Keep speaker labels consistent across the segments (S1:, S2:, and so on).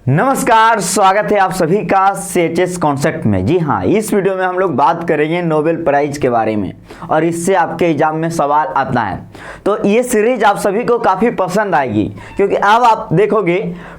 S1: नमस्कार, स्वागत है आप सभी का सीएचएस कॉन्सेप्ट में। जी हाँ, इस वीडियो में हम लोग बात करेंगे नोबेल प्राइज के बारे में और इससे आपके एग्जाम में सवाल आता है तो ये सीरीज आप सभी को काफ़ी पसंद आएगी क्योंकि अब आप देखोगे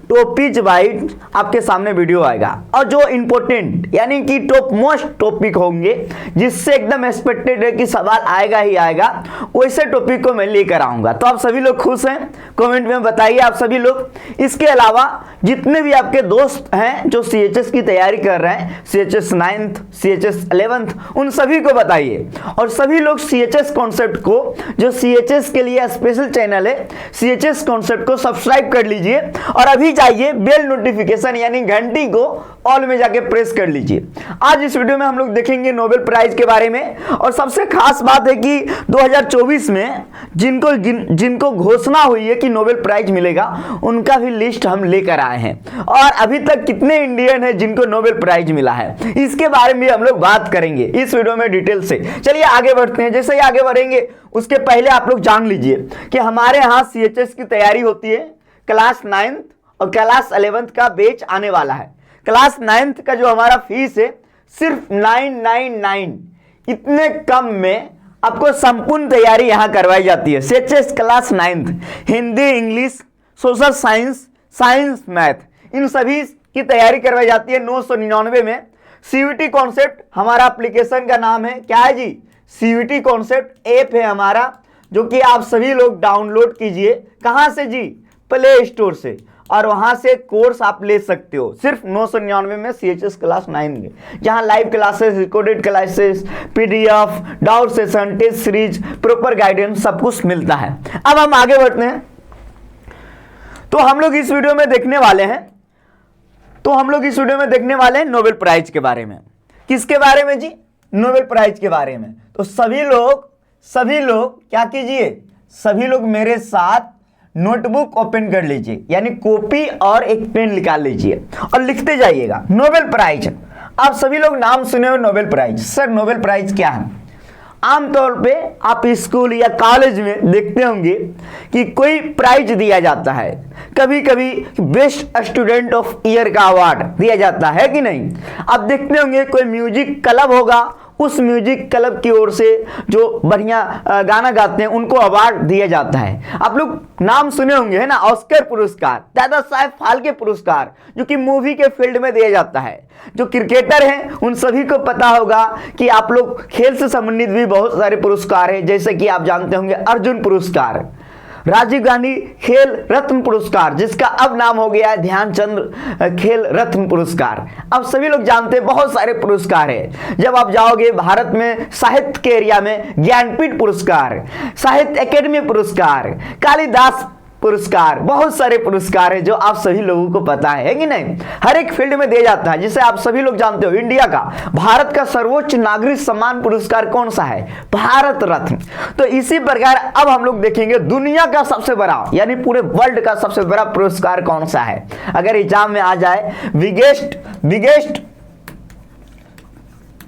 S1: टॉपिक वाइज आपके सामने वीडियो आएगा और जो इम्पोर्टेंट यानी कि टॉप मोस्ट टॉपिक होंगे जिससे एकदम एक्सपेक्टेड है कि सवाल आएगा ही आएगा, वैसे टॉपिक को मैं लेकर आऊँगा। तो आप सभी लोग खुश हैं? कमेंट में बताइए आप सभी लोग। इसके अलावा जितने भी आपके दोस्त हैं जो सीएचएस की तैयारी कर रहे हैं, सीएचएस 9th, सीएचएस 11th, उन सभी को बताइए। और सभी लोग सीएचएस कॉन्सेप्ट को, जो सीएचएस के लिए स्पेशल चैनल है, सीएचएस कॉन्सेप्ट को सब्सक्राइब कर लीजिए और अभी जाइए बेल नोटिफिकेशन यानी घंटी को ऑल में जाके प्रेस कर लीजिए। आज इस वीडियो में हम लोग देखेंगे नोबेल प्राइज के बारे में और सबसे खास बात है कि 2024 में जिनको घोषणा हुई है कि नोबेल प्राइज मिलेगा उनका भी लिस्ट हम लेकर आए हैं और अभी तक कितने इंडियन हैं जिनको नोबेल प्राइज मिला है, इसके बारे में हम लोग बात करेंगे इस वीडियो में डिटेल से। चलिए आगे बढ़ते हैं। जैसे ही आगे बढ़ेंगे उसके पहले आप लोग जान लीजिए कि हमारे यहाँ सीएचएस की तैयारी होती है। क्लास 9th और क्लास 11th का बैच आने वाला है। क्लास 9th का जो हमारा फीस है सिर्फ 999, इतने कम में आपको संपूर्ण तैयारी यहाँ करवाई जाती है। CHS class 9th Hindi, English, social science, science, math, इन सभी की तैयारी करवाई जाती है 999 में। सीवीटी कॉन्सेप्ट हमारा एप्लीकेशन का नाम है, क्या है जी? सीवीटी कॉन्सेप्ट ऐप है हमारा, जो कि आप सभी लोग डाउनलोड कीजिए। कहाँ से जी? प्ले स्टोर से, और वहां से कोर्स आप ले सकते हो सिर्फ 999 में सीएचएस क्लास 9 में, जहां live classes, recorded classes, PDF, doubt session, test series, proper guidance सब कुछ मिलता है। अब हम आगे बढ़ते हैं। तो हम लोग इस वीडियो में देखने वाले हैं नोबेल प्राइज के बारे में। किसके बारे में जी? नोबेल प्राइज के बारे में। तो सभी लोग क्या कीजिए, सभी लोग मेरे साथ नोटबुक ओपन कर लीजिए, यानी कॉपी और एक पेन निकाल लीजिए और लिखते जाइएगा नोबेल प्राइज। आप सभी लोग नाम सुने हो Nobel prize. Sir Nobel prize क्या है? आमतौर पे आप स्कूल या कॉलेज में देखते होंगे कि कोई प्राइज दिया जाता है, कभी कभी बेस्ट स्टूडेंट ऑफ ईयर का अवार्ड दिया जाता है कि नहीं? आप देखते होंगे कोई म्यूजिक क्लब होगा, उस म्यूजिक क्लब की ओर से जो बढ़िया गाना गाते हैं उनको अवार्ड दिया जाता है। आप लोग नाम सुने होंगे, है ना? ऑस्कर पुरस्कार, दादा साहेब फाल्के पुरस्कार, जो कि मूवी के फील्ड में दिया जाता है। जो क्रिकेटर हैं उन सभी को पता होगा कि आप लोग खेल से संबंधित भी बहुत सारे पुरस्कार हैं, जैसे कि आप जानते होंगे अर्जुन पुरस्कार, राजीव गांधी खेल रत्न पुरस्कार, जिसका अब नाम हो गया है ध्यानचंद खेल रत्न पुरस्कार। अब सभी लोग जानते हैं बहुत सारे पुरस्कार है। जब आप जाओगे भारत में साहित्य के एरिया में ज्ञानपीठ पुरस्कार, साहित्य अकेडमी पुरस्कार, कालिदास पुरस्कार, बहुत सारे पुरस्कार है जो आप सभी लोगों को पता है कि नहीं? हर एक फील्ड में दिया जाता है। जिसे आप सभी लोग जानते हो इंडिया का, भारत का सर्वोच्च नागरिक सम्मान पुरस्कार कौन सा है? भारत रत्न। तो इसी प्रकार अब हम लोग देखेंगे दुनिया का सबसे बड़ा यानी पूरे वर्ल्ड का सबसे बड़ा पुरस्कार कौन सा है। अगर एग्जाम में आ जाए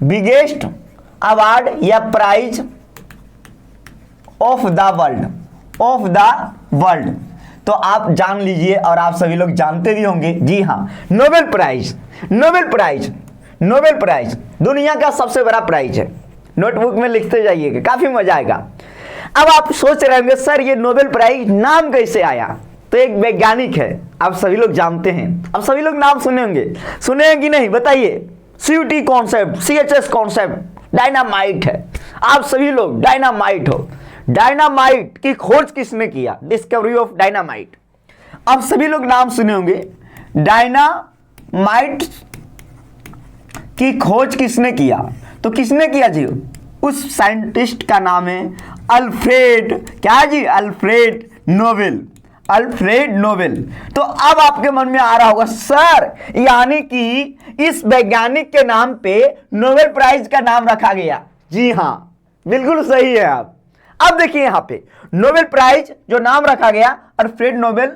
S1: बिगेस्ट अवार्ड या प्राइज ऑफ द वर्ल्ड, तो आप जान लीजिए और आप सभी लोग जानते भी होंगे। जी हाँ, नोबेल प्राइज दुनिया का सबसे बड़ा प्राइज है। नोटबुक में लिखते जाइएगा, काफी मजा आएगा। अब आप सोच रहे होंगे सर ये नोबेल प्राइज नाम कैसे आया? तो एक वैज्ञानिक है, आप सभी लोग जानते हैं, आप सभी लोग नाम सुने हैं कि नहीं बताइए? CUT concept, CHS concept dynamite है। आप सभी लोग डायनामाइट हो। डायनामाइट की खोज किसने किया? Discovery of dynamite. आप सभी लोग नाम सुने होंगे। डायनामाइट की खोज किसने किया? तो किसने किया जी? उस साइंटिस्ट का नाम है अल्फ्रेड, क्या जी? Alfred Nobel. तो अब आपके मन में आ रहा होगा सर यानी कि इस वैज्ञानिक के नाम पे नोबेल प्राइज का नाम रखा गया। जी हाँ, बिल्कुल सही है आप। अब देखिए यहाँ पे नोबेल प्राइज जो नाम रखा गया अल्फ्रेड नोबेल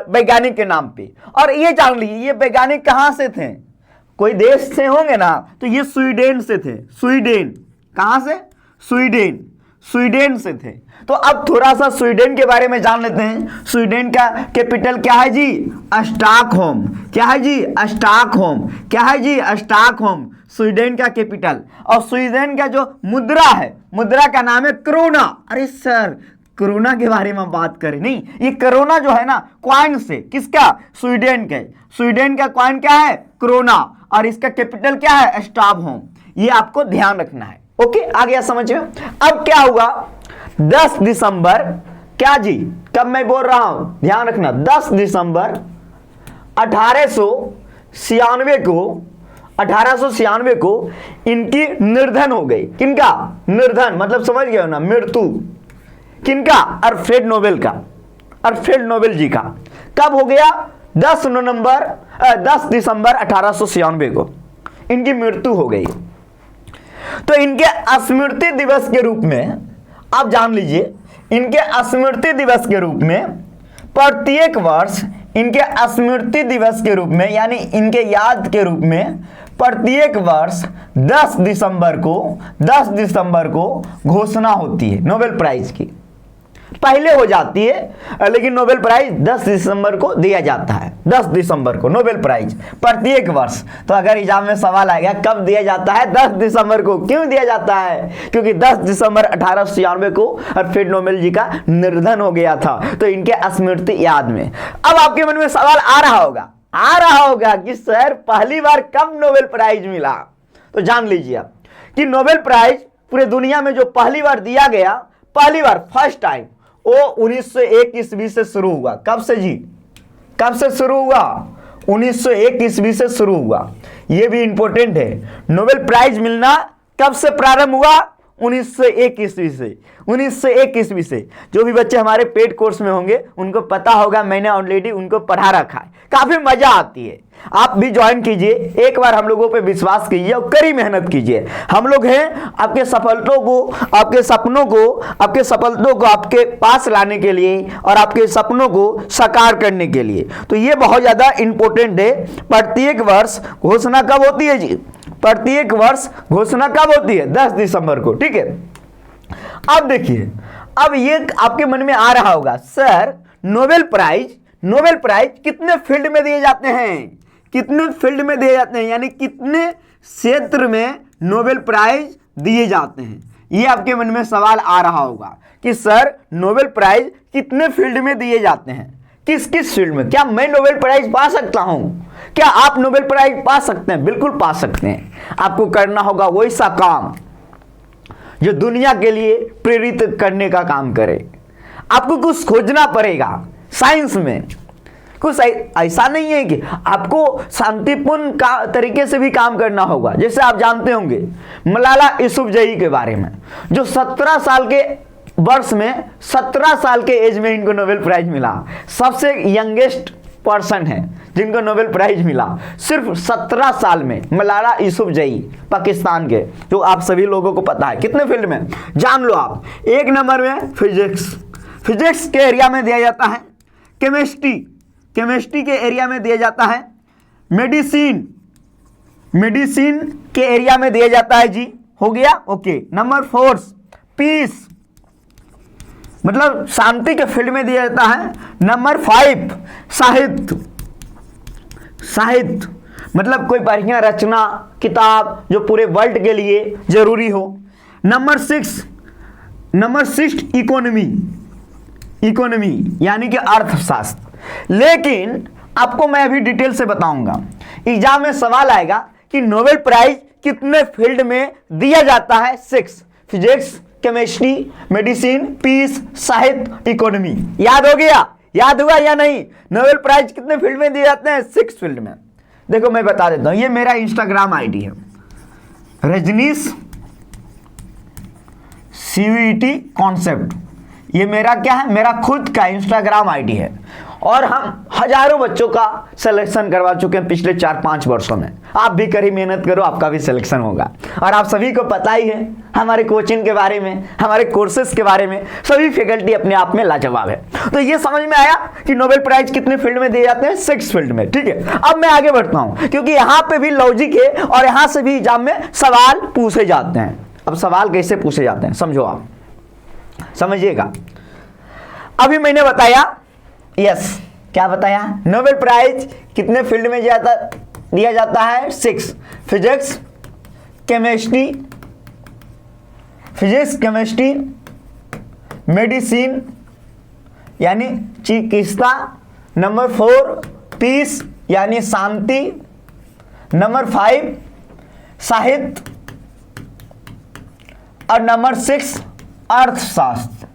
S1: वैज्ञानिक के नाम पे। और ये जान लीजिए ये वैज्ञानिक कहाँ से थे? कोई देश से होंगे ना, तो ये स्वीडन से थे। स्वीडन, कहाँ से? स्वीडन। स्वीडन से थे। तो अब थोड़ा सा स्वीडन के बारे में जान लेते हैं। स्वीडन का कैपिटल क्या है जी? स्टॉकहोम। क्या है जी? स्टॉकहोम। क्या है जी? स्टॉकहोम स्वीडन का कैपिटल। और स्वीडन का जो मुद्रा है, मुद्रा का नाम है क्रोना। अरे सर, कोरोना के बारे में बात करें? नहीं, ये कोरोना जो है ना कॉइन से, किसका? स्वीडन के। स्वीडन का कॉइन क्या है? कोरोना। और इसका कैपिटल क्या है? स्टॉकहोम। ये आपको ध्यान रखना है। ओके, आ गया समझ में? अब क्या हुआ? 10 दिसंबर, क्या जी, कब मैं बोल रहा हूं, ध्यान रखना, 10 दिसंबर 1896 को इनकी निर्धन हो गई। किनका निर्धन? मतलब समझ गए हो ना, मृत्यु। किनका? अल्फ्रेड नोबेल का, अल्फ्रेड नोबेल जी का। कब हो गया? 10 दिसंबर 1896 को इनकी मृत्यु हो गई। तो इनके स्मृति दिवस के रूप में, आप जान लीजिए, इनके स्मृति दिवस के रूप में प्रत्येक वर्ष, इनके स्मृति दिवस के रूप में, यानी इनके याद के रूप में प्रत्येक वर्ष 10 दिसंबर को घोषणा होती है नोबेल प्राइज की। पहले हो जाती है, लेकिन नोबेल प्राइज 10 दिसंबर को दिया जाता है। 10 दिसंबर को नोबेल प्राइज प्रत्येक वर्ष। तो अगर एग्जाम में सवाल आएगा कब दिया जाता है? 10 दिसंबर को। क्यों दिया जाता है? क्योंकि 10 दिसंबर 1896 को अल्फ्रेड नोबेल जी का निर्धन हो गया था, तो इनके स्मृति याद में। अब आपके मन में सवाल आ रहा होगा कि सर पहली बार कब नोबेल प्राइज मिला? तो जान लीजिए आप कि नोबेल प्राइज पूरे दुनिया में जो पहली बार दिया गया, पहली बार, फर्स्ट टाइम, वो 1901 ईस्वी से शुरू हुआ। कब से जी? कब से शुरू हुआ? 1901 ईस्वी से शुरू हुआ। ये भी इंपॉर्टेंट है। नोबेल प्राइज मिलना कब से प्रारंभ हुआ? 1901 ईस्वी से। 1901 ईस्वी से। जो भी बच्चे हमारे पेड कोर्स में होंगे उनको पता होगा, मैंने ऑलरेडी उनको पढ़ा रखा है। काफी मजा आती है, आप भी ज्वाइन कीजिए। एक बार हम लोगों पे विश्वास कीजिए और कड़ी मेहनत कीजिए। हम लोग हैं आपके सफलतों को, आपके सपनों को, आपके पास लाने के लिए और आपके सपनों को साकार करने के लिए। तो ये बहुत ज्यादा इंपॉर्टेंट है। प्रत्येक वर्ष घोषणा कब होती है जी? प्रत्येक वर्ष घोषणा कब होती है? 10 दिसंबर को। ठीक है, अब देखिए, अब ये आपके मन में आ रहा होगा, सर नोबेल प्राइज कितने फील्ड में दिए जाते हैं? कितने फील्ड में दिए जाते हैं, यानी कितने क्षेत्र में नोबेल प्राइज दिए जाते हैं? ये आपके मन में सवाल आ रहा होगा कि सर नोबेल प्राइज कितने फील्ड में दिए जाते हैं? किस किस फील्ड में? क्या मैं नोबेल प्राइज पा सकता हूं? क्या आप नोबेल प्राइज पा सकते हैं? बिल्कुल पा सकते हैं। आपको करना होगा वैसा काम जो दुनिया के लिए प्रेरित करने का काम करे। आपको कुछ खोजना पड़ेगा साइंस में। कुछ ऐसा नहीं है कि आपको शांतिपूर्ण तरीके से भी काम करना होगा। जैसे आप जानते होंगे मलाला यूसुफजई के बारे में, जो 17 साल के वर्ष में, 17 साल के एज में इनको नोबेल प्राइज मिला। सबसे यंगेस्ट पर्सन है जिनको नोबेल प्राइज मिला, सिर्फ 17 साल में। मलाला यूसुफजई पाकिस्तान के, जो आप सभी लोगों को पता है। कितने फील्ड में जान लो आप। एक नंबर में फिजिक्स के एरिया में दिया जाता है। केमिस्ट्री के एरिया में दिया जाता है। मेडिसिन के एरिया में दिया जाता है जी। हो गया, ओके। नंबर 4 पीस, मतलब शांति के फील्ड में दिया जाता है। नंबर 5 साहित्य, मतलब कोई बढ़िया रचना, किताब जो पूरे वर्ल्ड के लिए जरूरी हो। नंबर 6 इकोनॉमी यानी कि अर्थशास्त्र। लेकिन आपको मैं अभी डिटेल से बताऊंगा। एग्जाम में सवाल आएगा कि नोबेल प्राइज कितने फील्ड में दिया जाता है? 6, फिजिक्स, केमिस्ट्री, मेडिसिन, पीस, साहित्य, इकोनॉमी। याद हो गया? याद हुआ या नहीं? नोबेल प्राइज कितने फील्ड में दिए जाते हैं? 6 फील्ड में। देखो मैं बता देता हूं, ये मेरा इंस्टाग्राम आईडी है, रजनीश CVT कॉन्सेप्ट। ये मेरा क्या है? मेरा खुद का इंस्टाग्राम आईडी है। और हम हजारों बच्चों का सिलेक्शन करवा चुके हैं पिछले 4-5 वर्षों में। आप भी करी मेहनत करो, आपका भी सिलेक्शन होगा। और आप सभी को पता ही है हमारे कोचिंग के बारे में, हमारे कोर्सेज के बारे में। सभी फैकल्टी अपने आप में लाजवाब है। तो ये समझ में आया कि नोबेल प्राइज कितने फील्ड में दिए जाते हैं? 6 फील्ड में। ठीक है, अब मैं आगे बढ़ता हूं, क्योंकि यहाँ पे भी लॉजिक है और यहाँ से भी एग्जाम में सवाल पूछे जाते हैं। अब सवाल कैसे पूछे जाते हैं समझो आप। समझिएगा। अभी मैंने बताया, यस क्या बताया, नोबेल प्राइज कितने फील्ड में दिया जाता है? 6। फिजिक्स, केमिस्ट्री, मेडिसिन यानी चिकित्सा, नंबर 4 पीस यानी शांति, नंबर 5 साहित्य और नंबर 6 अर्थशास्त्र।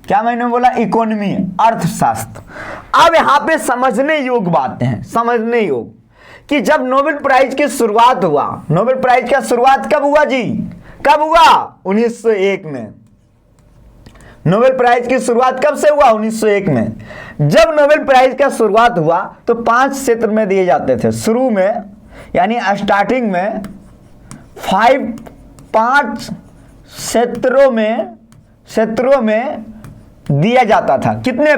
S1: क्या मैंने बोला? इकोनॉमी, अर्थशास्त्र। अब यहां पे समझने योग्य बातें हैं, समझने योग्य कि जब नोबेल प्राइज की शुरुआत हुआ, नोबेल प्राइज का शुरुआत कब हुआ जी? कब हुआ? 1901 में। नोबेल प्राइज की शुरुआत कब से हुआ? 1901 में। जब नोबेल प्राइज का शुरुआत हुआ तो 5 क्षेत्र में दिए जाते थे। शुरू में यानी स्टार्टिंग में 5 क्षेत्रों में दिया जाता था। कितने?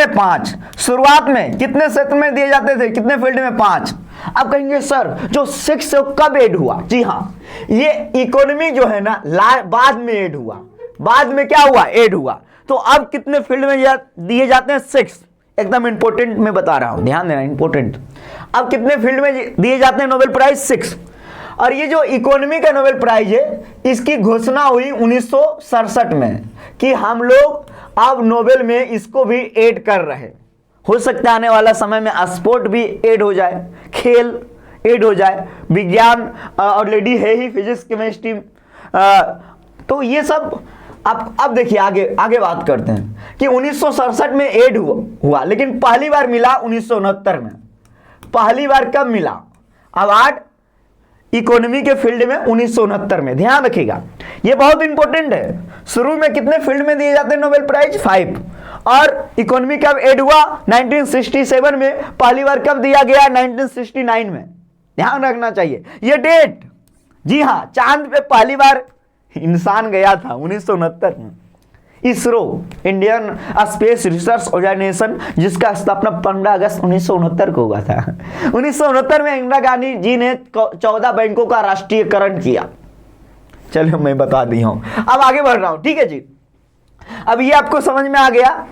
S1: 5। शुरुआत में कितने क्षेत्र में दिए जाते थे? कितने फील्ड में? 5। अब कहेंगे सर जो 6 कब ऐड हुआ? जी हाँ, ये इकोनॉमी जो है ना बाद में ऐड हुआ। बाद में क्या हुआ? ऐड हुआ। तो अब कितने फील्ड में दिए जाते हैं? 6। एकदम इंपॉर्टेंट मैं बता रहा हूं, ध्यान देना, इंपॉर्टेंट। अब कितने फील्ड में दिए जाते हैं नोबेल प्राइज? 6। और ये जो इकोनॉमी का नोबेल प्राइज है, इसकी घोषणा हुई 1967 में कि हम लोग अब नोबेल में इसको भी ऐड कर रहे हैं। हो सकता है आने वाला समय में स्पोर्ट भी ऐड हो जाए, खेल ऐड हो जाए, विज्ञान ऑलरेडी है ही, फिजिक्स, केमिस्ट्री। तो ये सब अब देखिए आगे बात करते हैं कि 1967 में ऐड हुआ, लेकिन पहली बार मिला 1969 में। पहली बार कब मिला अवार्ड इकोनॉमी के फील्ड में? 1969 में। ध्यान रखिएगा, ये बहुत इंपॉर्टेंट है। शुरू में कितने फील्ड में दिए जाते हैं नोबेल प्राइज? 5। और इकोनॉमी कब ऐड हुआ? 1967 में। पहली बार कब दिया गया? 1969 में। ध्यान रखना चाहिए ये डेट। जी हाँ, चांद पे पहली बार इंसान गया था 1969 में। ISRO, Indian space research organisation, जिसका स्थापना 15 अगस्त 1969 को हुआ था। 1969 में इंदिरा गांधी जी ने 14 बैंकों का राष्ट्रीयकरण किया। चलो मैं बता दी हूं, अब आगे बढ़ रहा हूं, ठीक है जी। अब ये आपको समझ में आ गया।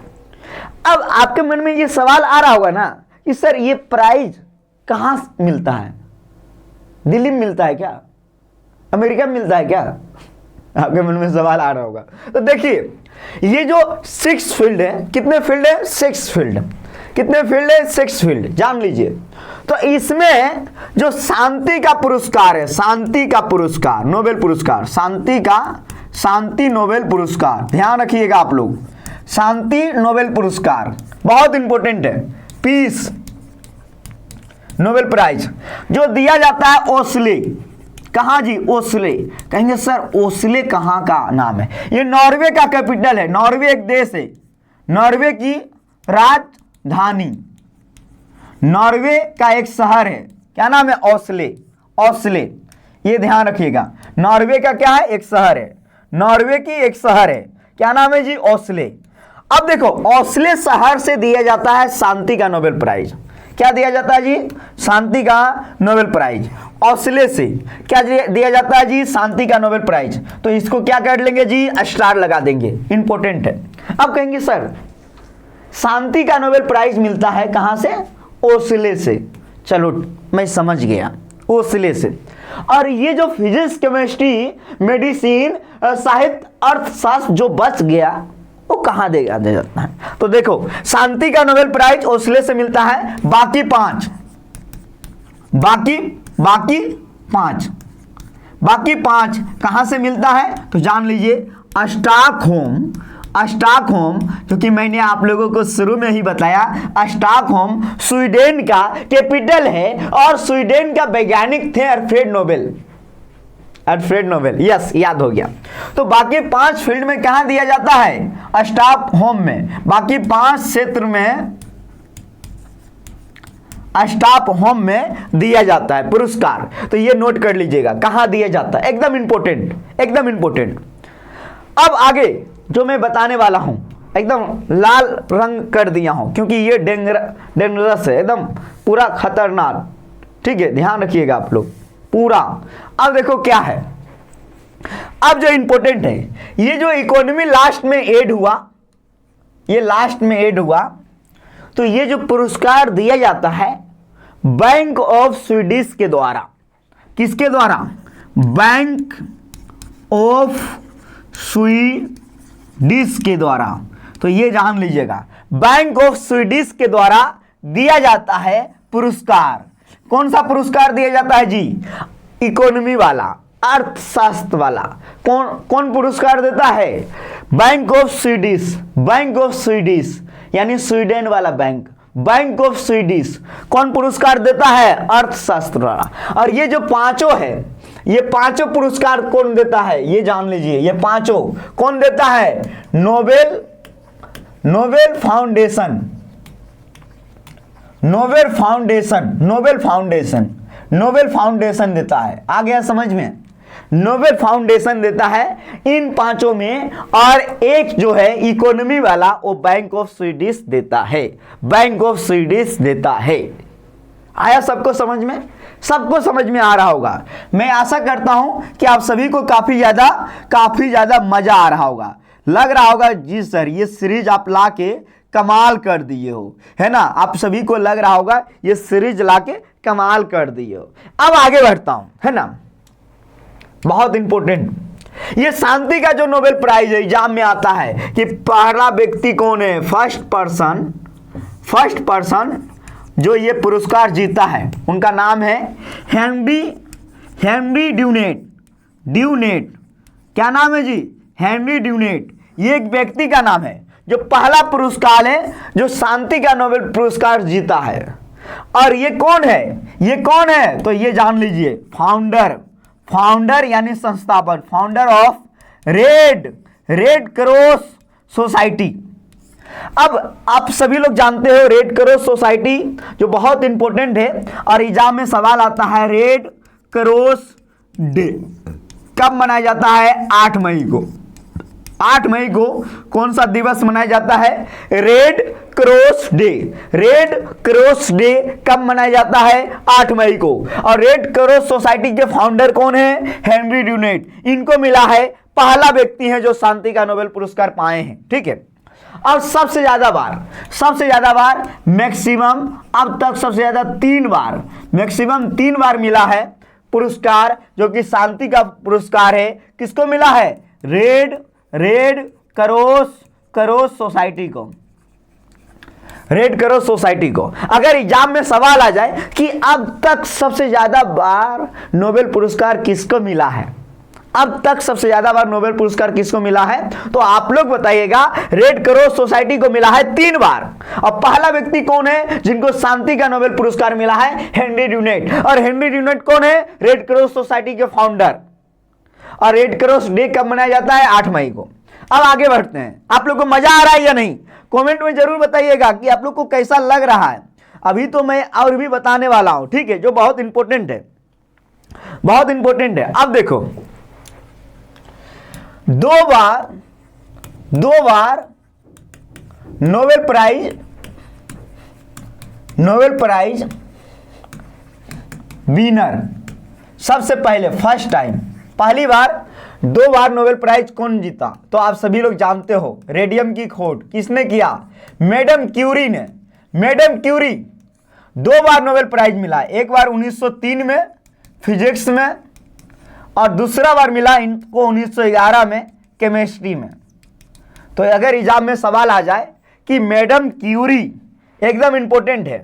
S1: अब आपके मन में ये सवाल आ रहा होगा ना कि सर ये प्राइज कहां मिलता है? दिल्ली में मिलता है क्या? अमेरिका में मिलता है क्या? आपके मन में सवाल आ रहा होगा। तो देखिए, ये जो 6 फील्ड है, कितने फील्ड है? 6 फील्ड। कितने फील्ड है? 6 फील्ड, जान लीजिए। तो इसमें जो शांति का पुरस्कार है, शांति का पुरस्कार, नोबेल पुरस्कार, शांति नोबेल पुरस्कार, ध्यान रखिएगा आप लोग, शांति नोबेल पुरस्कार बहुत इंपॉर्टेंट है। पीस नोबेल प्राइज जो दिया जाता है ओस्ले। कहां जी? ओस्ले। कहेंगे सर ओस्ले कहां का नाम है? ये नॉर्वे का कैपिटल है। नॉर्वे एक देश है, नॉर्वे की राजधानी, नॉर्वे का एक शहर है। क्या नाम है? ओस्ले। ये ध्यान रखिएगा, नॉर्वे का क्या है? एक शहर है, नॉर्वे की एक शहर है। क्या नाम है जी? ओस्ले। अब देखो, ओस्ले शहर से दिया जाता है शांति का नोबेल प्राइज। क्या दिया जाता है जी? शांति का नोबेल प्राइज। ओस्ले से क्या दिया जाता है जी? शांति का नोबेल प्राइज। तो इसको क्या कर लेंगे जी? स्टार लगा देंगे, इंपॉर्टेंट है। अब कहेंगे सर शांति का नोबेल प्राइज मिलता है कहां से? ओस्ले से। चलो मैं समझ गया, ओस्ले से। और ये जो फिजिक्स, केमिस्ट्री, मेडिसिन, साहित्य, अर्थशास्त्र जो बच गया वो कहां दिया जाता है? तो देखो, शांति का नोबेल प्राइज ओस्ले से मिलता है। बाकी पांच कहां से मिलता है? तो जान लीजिए, स्टॉकहोम, क्योंकि मैंने आप लोगों को शुरू में ही बताया, स्टॉकहोम स्वीडन का कैपिटल है और स्वीडन का वैज्ञानिक थे अल्फ्रेड नोबेल। यस, याद हो गया। तो बाकी 5 फील्ड में कहां दिया जाता है? स्टॉकहोम में। बाकी 5 क्षेत्र में स्टॉकहोम में दिया जाता है पुरस्कार। तो ये नोट कर लीजिएगा कहां दिया जाता है, एकदम इंपॉर्टेंट। अब आगे जो मैं बताने वाला हूं एकदम लाल रंग कर दिया हूं, क्योंकि ये डेंजरस है, एकदम पूरा खतरनाक। ठीक है, ध्यान रखिएगा आप लोग पूरा। अब देखो क्या है, अब जो इंपॉर्टेंट है, ये जो इकोनॉमी लास्ट में ऐड हुआ, ये लास्ट में ऐड हुआ, तो ये जो पुरस्कार दिया जाता है बैंक ऑफ स्वीडिश के द्वारा। किसके द्वारा? बैंक ऑफ स्वीडिश के द्वारा। तो ये जान लीजिएगा, बैंक ऑफ स्वीडिश के द्वारा दिया जाता है पुरस्कार। कौन सा पुरस्कार दिया जाता है जी? इकोनॉमी वाला, अर्थशास्त्र वाला। कौन पुरस्कार देता है? Bank of Swedish. Bank of Swedish यानी स्वीडन वाला बैंक, बैंक ऑफ स्वीडिश। कौन पुरस्कार देता है? अर्थशास्त्र वाला। और ये जो पांचों है, ये पांचों पुरस्कार कौन देता है? ये जान लीजिए, ये पांचों कौन देता है? Nobel foundation. नोबेल फाउंडेशन देता है। आ गया समझ में? नोबेल फाउंडेशन देता है इन पांचों में, और एक जो है इकोनॉमी वाला वो बैंक ऑफ स्वीडिश देता है। बैंक ऑफ स्वीडिश देता है। आया सबको समझ में? सबको समझ में आ रहा होगा। मैं आशा करता हूं कि आप सभी को काफी ज्यादा मजा आ रहा होगा। लग रहा होगा जी सर ये सीरीज आप ला के कमाल कर दिए हो, है ना? आप सभी को लग रहा होगा ये सीरीज ला के कमाल कर दिए हो। अब आगे बढ़ता हूं, है ना? बहुत इंपॉर्टेंट, ये शांति का जो नोबेल प्राइज है एग्जाम में आता है कि पहला व्यक्ति कौन है? फर्स्ट पर्सन जो ये पुरस्कार जीता है उनका नाम है हेनरी ड्यूनेट। क्या नाम है जी? Henry Dunant. ये एक व्यक्ति का नाम है जो पहला पुरस्कार है जो शांति का नोबेल पुरस्कार जीता है। और ये कौन है? तो ये जान लीजिए, फाउंडर यानी संस्थापक, founder of red cross society. अब आप सभी लोग जानते हो रेड क्रॉस सोसाइटी जो बहुत इंपॉर्टेंट है, और एग्जाम में सवाल आता है रेड क्रॉस डे कब मनाया जाता है? 8 मई को। 8 मई को कौन सा दिवस मनाया जाता है? Red cross day. Red cross day कब मनाया जाता है? 8 मई को। और रेड क्रॉस सोसाइटी के फाउंडर कौन है? Henry Dunant. इनको मिला है, पहला व्यक्ति है जो शांति का नोबेल पुरस्कार पाए हैं। ठीक है। और सबसे ज्यादा बार मैक्सिमम अब तक सबसे ज्यादा 3 बार मिला है पुरस्कार, जो कि शांति का पुरस्कार है। किसको मिला है? रेड क्रॉस सोसाइटी को। रेड क्रॉस सोसाइटी को। अगर एग्जाम में सवाल आ जाए कि अब तक सबसे ज्यादा बार नोबेल पुरस्कार किसको मिला है, अब तक सबसे ज्यादा बार नोबेल पुरस्कार किसको मिला है, तो आप लोग बताइएगा। रेड क्रॉस सोसाइटी को मिला है 3 बार। और पहला व्यक्ति कौन है जिनको शांति का नोबेल पुरस्कार मिला है? Henry Dunant. और हेनरी ड्यूनेट कौन है? रेड क्रॉस सोसाइटी के फाउंडर। और रेड क्रॉस डे कब मनाया जाता है? 8 मई को। अब आगे बढ़ते हैं। आप लोग को मजा आ रहा है या नहीं? कमेंट में जरूर बताइएगा कि आप लोग को कैसा लग रहा है। अभी तो मैं और भी बताने वाला हूं, ठीक है, जो बहुत इंपॉर्टेंट है। अब देखो, 2 बार नोबेल प्राइज विनर। सबसे पहले फर्स्ट टाइम, पहली बार 2 बार नोबेल प्राइज कौन जीता? तो आप सभी लोग जानते हो, रेडियम की खोज किसने किया? मैडम क्यूरी ने। मैडम क्यूरी 2 बार नोबेल प्राइज मिला। एक बार 1903 में फिजिक्स में, और दूसरा बार मिला इनको 1911 में केमिस्ट्री में। तो अगर एग्जाम में सवाल आ जाए कि मैडम क्यूरी, एकदम इंपॉर्टेंट है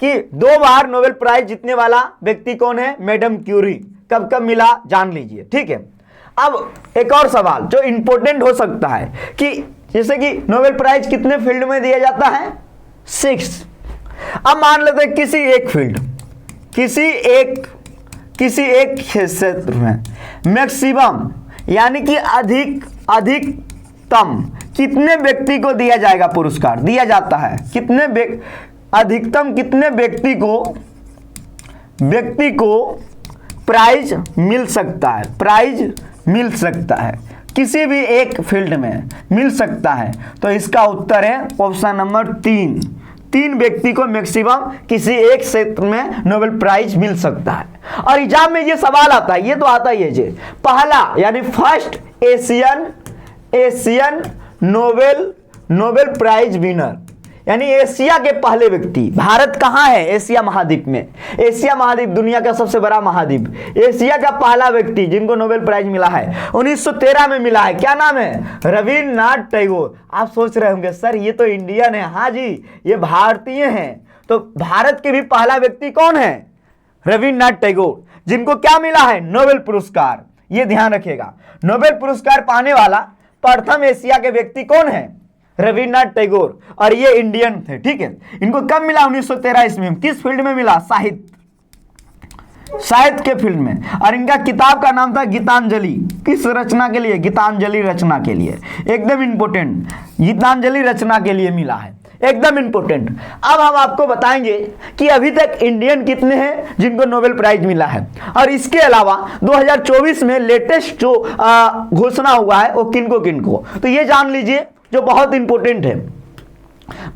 S1: कि 2 बार नोबेल प्राइज जीतने वाला व्यक्ति कौन है? Madam Curie. कब कब मिला जान लीजिए। ठीक है। अब एक और सवाल जो इंपॉर्टेंट हो सकता है कि जैसे कि नोबेल प्राइज कितने फील्ड में दिया जाता है? 6। अब मान लेते हैं किसी एक फील्ड, किसी एक क्षेत्र में मैक्सिमम यानी कि अधिकतम कितने व्यक्ति को दिया जाएगा पुरस्कार? दिया जाता है अधिकतम कितने व्यक्ति को प्राइज मिल सकता है? किसी भी एक फील्ड में मिल सकता है। तो इसका उत्तर है ऑप्शन नंबर 3। 3 व्यक्ति को मैक्सिमम किसी एक क्षेत्र में नोबेल प्राइज मिल सकता है। और एग्जाम में ये सवाल आता है, ये तो आता ही है जी, पहला यानी first Asian Nobel prize winner, यानी एशिया के पहले व्यक्ति। भारत कहाँ है? एशिया महाद्वीप में। एशिया महाद्वीप दुनिया का सबसे बड़ा महाद्वीप। एशिया का पहला व्यक्ति जिनको नोबेल प्राइज मिला है 1913 में मिला है। क्या नाम है? रविन्द्रनाथ टैगोर। आप सोच रहे होंगे सर ये तो इंडियन है। हाँ जी, ये भारतीय हैं। तो भारत के भी पहला व्यक्ति कौन है? रविन्द्रनाथ टैगोर, जिनको क्या मिला है? नोबेल पुरस्कार। ये ध्यान रखिएगा, नोबेल पुरस्कार पाने वाला प्रथम एशिया के व्यक्ति कौन है? रविन्द्रनाथ टैगोर। और ये इंडियन थे, ठीक है। इनको कब मिला? 1913 ईस्वी में। किस फील्ड में मिला? साहित्य के फील्ड में। और इनका किताब का नाम था गीतांजलि। किस रचना के लिए? गीतांजलि रचना के लिए। एकदम इंपोर्टेंट, गीतांजलि रचना के लिए मिला है, एकदम इंपोर्टेंट। अब हम आपको बताएंगे कि अभी तक इंडियन कितने हैं जिनको नोबेल प्राइज मिला है, और इसके अलावा 2024 में लेटेस्ट जो घोषणा हुआ है वो किनको किनको। तो ये जान लीजिए जो बहुत इंपॉर्टेंट है,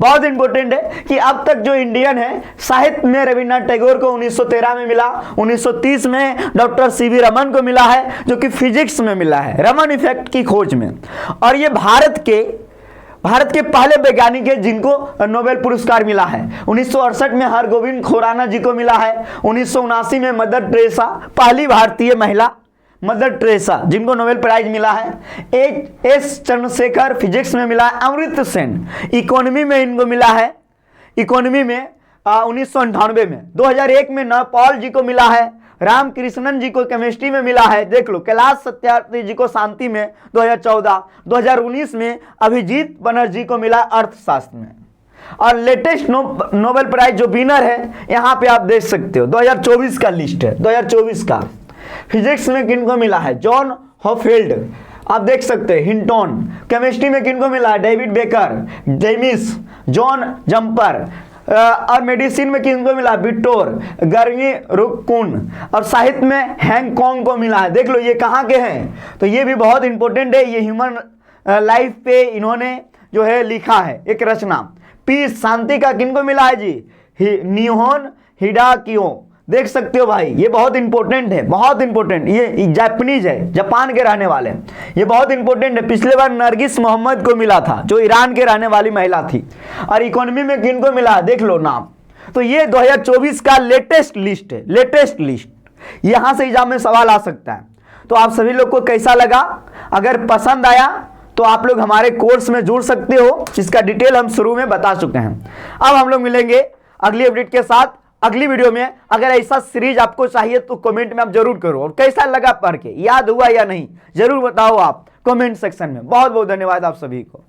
S1: बहुत इंपॉर्टेंट है कि अब तक जो इंडियन है साहित्य में रविन्द्रनाथ टैगोर को 1913 में मिला, 1930 में डॉक्टर सीवी रमन को मिला है जो कि फिजिक्स में मिला है, रमन इफेक्ट की खोज में। और ये भारत के पहले वैज्ञानिक है जिनको नोबेल पुरस्कार मिला है। 1968 में हरगोविंद खुराना जी को मिला है। 1979 में मदर टेरेसा, पहली भारतीय महिला मदर टेरेसा जिनको नोबेल प्राइज मिला है। एस चंद्रशेखर फिजिक्स में मिला है। अमृत सेन इकोनॉमी में इनको मिला है, इकोनॉमी में 1998 में। 2001 में नौपाल जी को मिला है। रामकृष्णन जी को केमिस्ट्री में मिला है, देख लो। कैलाश सत्यार्थी जी को शांति में 2014। 2019 में अभिजीत बनर्जी को मिला अर्थशास्त्र में। और लेटेस्ट नोबेल प्राइज जो विनर है यहाँ पे आप देख सकते हो, 2024 का लिस्ट है, 2024 का। फिजिक्स में किनको मिला है? जॉन हॉफील्ड, आप देख सकते हैं, हिंटन। केमिस्ट्री में किनको मिला है? David Baker, Demis, John Jumper. और मेडिसिन में किनको मिला? Victor Gary Ruvkun. और साहित्य में हैंगकॉन्ग को मिला है। देख लो ये कहाँ के हैं, तो ये भी बहुत इंपॉर्टेंट है। ये ह्यूमन लाइफ पे इन्होंने जो है लिखा है एक रचना। पीस शांति का किनको मिला है जी? निहोन हिडाकियो, देख सकते हो भाई, ये बहुत इंपॉर्टेंट है, बहुत इंपॉर्टेंट। ये जापानीज है, जापान के रहने वाले, ये बहुत इंपॉर्टेंट है। पिछले बार नरगिस मोहम्मद को मिला था जो ईरान के रहने वाली महिला थी। और इकोनॉमी में किनको मिला? देख लो नाम। तो ये 2024 का लेटेस्ट लिस्ट है, लेटेस्ट लिस्ट। यहां से एग्जाम में सवाल आ सकता है। तो आप सभी लोग को कैसा लगा? अगर पसंद आया तो आप लोग हमारे कोर्स में जुड़ सकते हो, जिसका डिटेल हम शुरू में बता चुके हैं। अब हम लोग मिलेंगे अगली अपडेट के साथ अगली वीडियो में। अगर ऐसा सीरीज आपको चाहिए तो कमेंट में आप जरूर करो, और कैसा लगा पढ़ के, याद हुआ या नहीं जरूर बताओ आप कमेंट सेक्शन में। बहुत बहुत धन्यवाद आप सभी को।